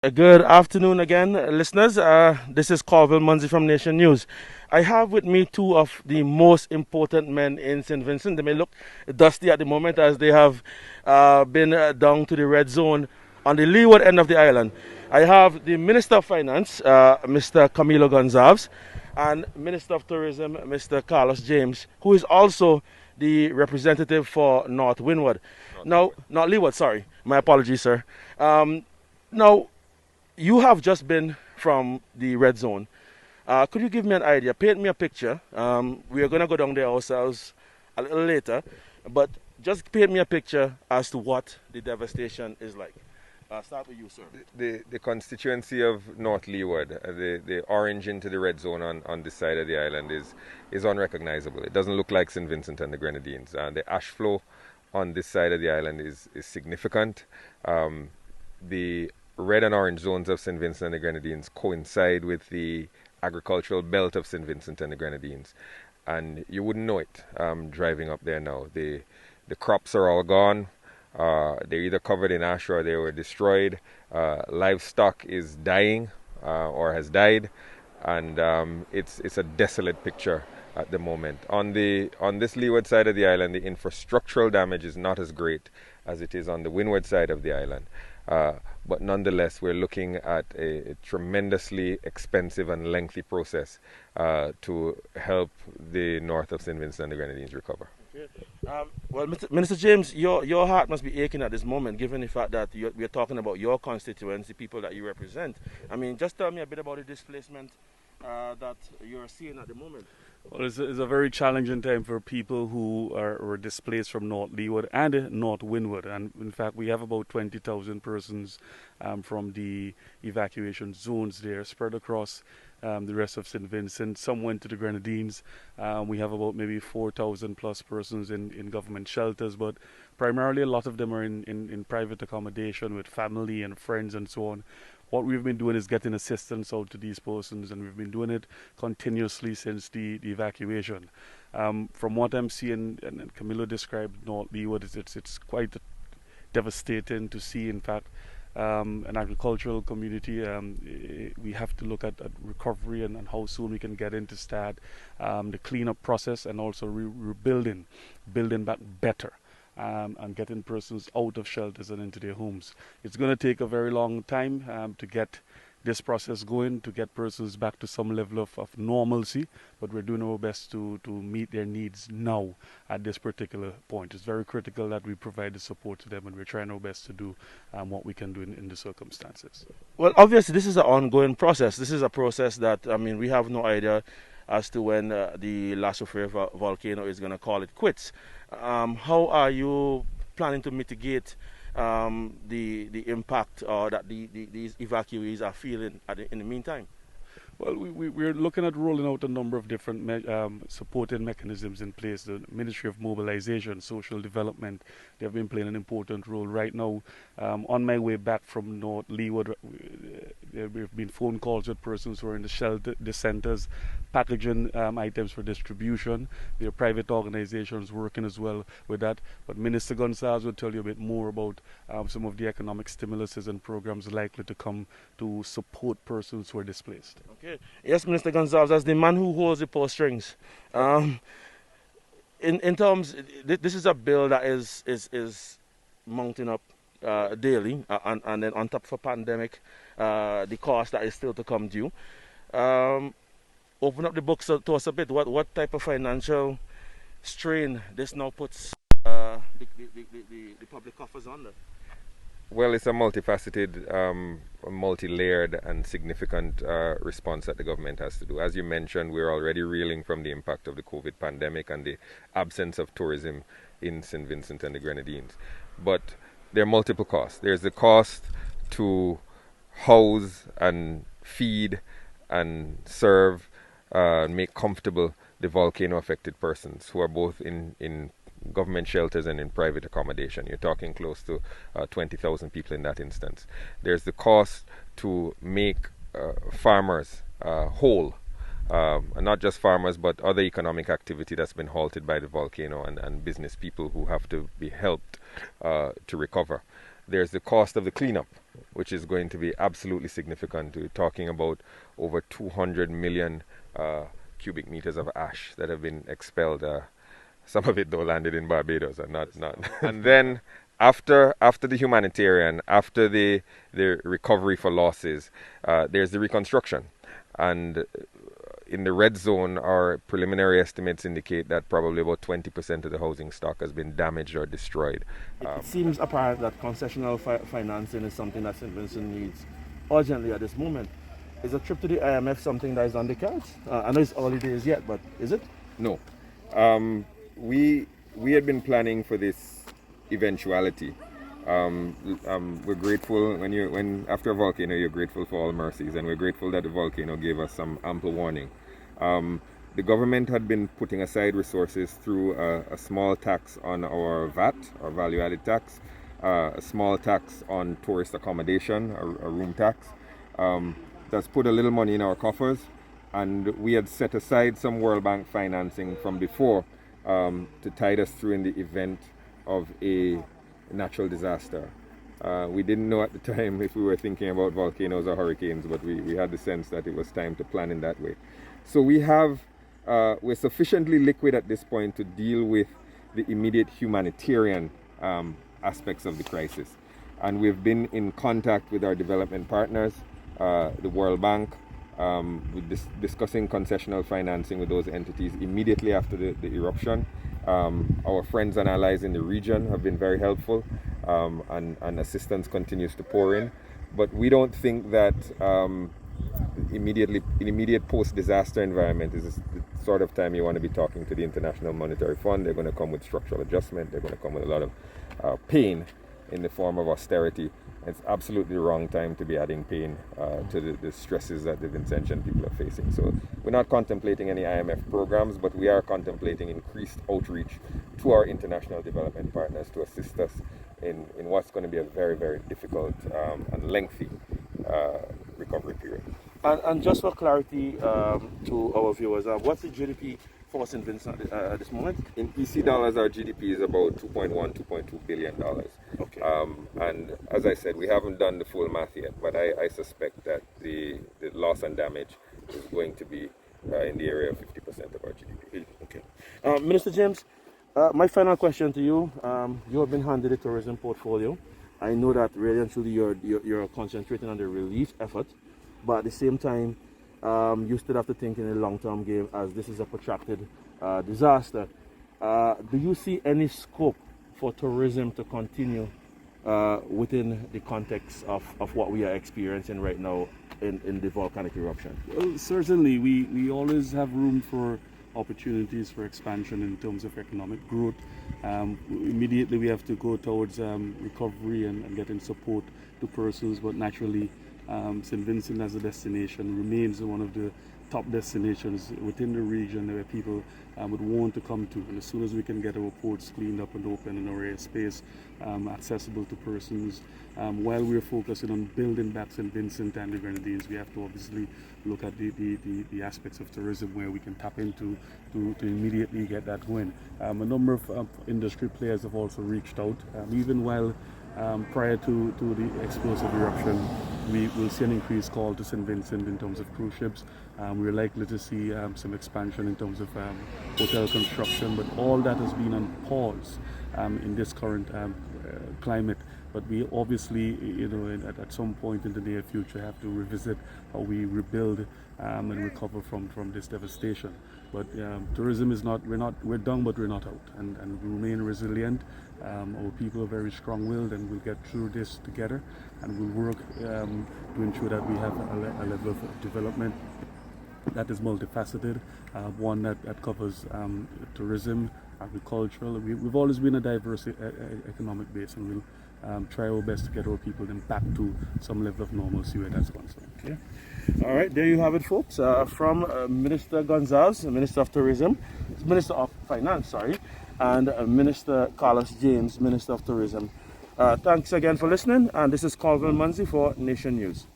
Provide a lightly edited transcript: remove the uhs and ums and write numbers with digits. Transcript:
Good afternoon again, listeners. This is Colville Mounsey from Nation News. I have with me two of the most important men in St Vincent. They may look dusty at the moment as they have been down to the red zone on the leeward end of the island. I have the Minister of Finance, Mr. Camillo Gonsalves, and Minister of Tourism, Mr. Carlos James, who is also the representative for North Windward. Not Leeward, sorry. My apologies, sir. Now, you have just been from the red zone. Could you give me an idea? Paint me a picture. We are going to go down there ourselves a little later, but just paint me a picture as to what the devastation is like. Start with you, sir. The constituency of North Leeward, the orange into the red zone on this side of the island is unrecognizable. It doesn't look like St Vincent and the Grenadines. The ash flow on this side of the island is significant. The red and orange zones of St Vincent and the Grenadines coincide with the agricultural belt of St Vincent and the Grenadines, and you wouldn't know it driving up there now. The crops are all gone. They're either covered in ash or they were destroyed. Livestock is dying or has died, and it's a desolate picture at the moment. On this leeward side of the island, the infrastructural damage is not as great as it is on the windward side of the island. But nonetheless, we're looking at a tremendously expensive and lengthy process to help the north of St. Vincent and the Grenadines recover. Okay. Well, Minister James, your heart must be aching at this moment, given the fact that we are talking about your constituency, people that you represent. I mean, just tell me a bit about the displacement that you're seeing at the moment. Well, it's a very challenging time for people who were displaced from North Leeward and North Windward. And in fact, we have about 20,000 persons from the evacuation zones there spread across the rest of St. Vincent. Some went to the Grenadines. We have about maybe 4,000 plus persons in government shelters, but primarily a lot of them are in private accommodation with family and friends and so on. What we've been doing is getting assistance out to these persons, and we've been doing it continuously since the evacuation. From what I'm seeing, and Camillo described North Leeward, it's quite devastating to see. In fact, an agricultural community, we have to look at recovery and how soon we can get in to start the cleanup process and also rebuilding, building back better. And getting persons out of shelters and into their homes. It's going to take a very long time to get this process going, to get persons back to some level of normalcy, but we're doing our best to meet their needs now at this particular point. It's very critical that we provide the support to them, and we're trying our best to do what we can do in the circumstances. Well, obviously, this is an ongoing process. This is a process that, I mean, we have no idea as to when the Soufriere volcano is going to call it quits. How are you planning to mitigate the impact that these evacuees are feeling in the meantime? Well, we're looking at rolling out a number of different supporting mechanisms in place. The Ministry of Mobilization, Social Development, they have been playing an important role. Right now, on my way back from North Leeward, there have been phone calls with persons who are in the shelter, the centers, packaging items for distribution. There are private organizations working as well with that. But Minister Gonsalves will tell you a bit more about some of the economic stimuluses and programs likely to come to support persons who are displaced. Okay. Yes, Minister Gonsalves, as the man who holds the purse strings, in terms, this is a bill that is mounting up daily, and then on top of a pandemic, the cost that is still to come due. Open up the books to us a bit. What type of financial strain this now puts the public coffers under? Well, it's a multifaceted, multi-layered and significant response that the government has to do. As you mentioned, we're already reeling from the impact of the COVID pandemic and the absence of tourism in St. Vincent and the Grenadines. But there are multiple costs. There's the cost to house and feed and serve, make comfortable the volcano-affected persons who are both in government shelters and in private accommodation. You're talking close to 20,000 people in that instance. There's the cost to make farmers whole, and not just farmers but other economic activity that's been halted by the volcano, and business people who have to be helped to recover. There's the cost of the cleanup, which is going to be absolutely significant. We're talking about over 200 million cubic meters of ash that have been expelled. Some of it though landed in Barbados, and not. And then after the humanitarian, after the recovery for losses, there's the reconstruction. And in the red zone, our preliminary estimates indicate that probably about 20% of the housing stock has been damaged or destroyed. It seems apparent that concessional financing is something that St Vincent needs urgently at this moment. Is a trip to the IMF something that is on the cards? I know it's early days yet, but is it? No. We had been planning for this eventuality. We're grateful when after a volcano you're grateful for all mercies, and we're grateful that the volcano gave us some ample warning. The government had been putting aside resources through a small tax on our VAT, our value-added tax, a small tax on tourist accommodation, a room tax. That's put a little money in our coffers, and we had set aside some World Bank financing from before to tide us through in the event of a natural disaster. We didn't know at the time if we were thinking about volcanoes or hurricanes, but we had the sense that it was time to plan in that way. So we're sufficiently liquid at this point to deal with the immediate humanitarian aspects of the crisis. And we've been in contact with our development partners, the World Bank, discussing concessional financing with those entities immediately after the eruption. Our friends and allies in the region have been very helpful, and assistance continues to pour in. But we don't think that immediate post-disaster environment is the sort of time you want to be talking to the International Monetary Fund. They're going to come with structural adjustment. They're going to come with a lot of pain in the form of austerity. It's absolutely the wrong time to be adding pain to the stresses that the Vincentian people are facing. So we're not contemplating any IMF programs, but we are contemplating increased outreach to our international development partners to assist us in what's going to be a very, very difficult and lengthy recovery period. And just for clarity to our viewers, what's the GDP for St Vincent at this moment? In EC dollars, our GDP is about $2.2 billion. Okay. And as I said, we haven't done the full math yet, but I suspect that the loss and damage is going to be in the area of 50% of our GDP. Okay. Minister James, my final question to you. You have been handed a tourism portfolio. I know that really and truly you're concentrating on the relief effort, but at the same time, you still have to think in a long-term game, as this is a protracted disaster. Do you see any scope for tourism to continue within the context of what we are experiencing right now in the volcanic eruption? Well, certainly, we always have room for opportunities for expansion in terms of economic growth. Immediately we have to go towards recovery and getting support to persons, but naturally St Vincent as a destination remains one of the top destinations within the region where people would want to come to. And as soon as we can get our ports cleaned up and open and our airspace accessible to persons, while we're focusing on building back St Vincent and the Grenadines, we have to obviously look at the aspects of tourism where we can tap into to immediately get that going. A number of industry players have also reached out, even while prior to the explosive eruption, we will see an increased call to St Vincent in terms of cruise ships. We're likely to see some expansion in terms of hotel construction, but all that has been on pause in this current climate. But we obviously, at some point in the near future, have to revisit how we rebuild and recover from this devastation. But tourism is we're done, but we're not out, and we remain resilient. Our people are very strong-willed, and we'll get through this together, and we'll work to ensure that we have a level of development that is multifaceted, one that covers tourism, agricultural. We've always been a diverse economic base, and we'll try our best to get our people then back to some level of normalcy where that's concerned. Okay. All right, there you have it, folks. From Minister Gonsalves, Minister of Tourism, Minister of Finance, sorry, and Minister Carlos James, Minister of Tourism. Thanks again for listening, and this is Colville Mounsey for Nation News.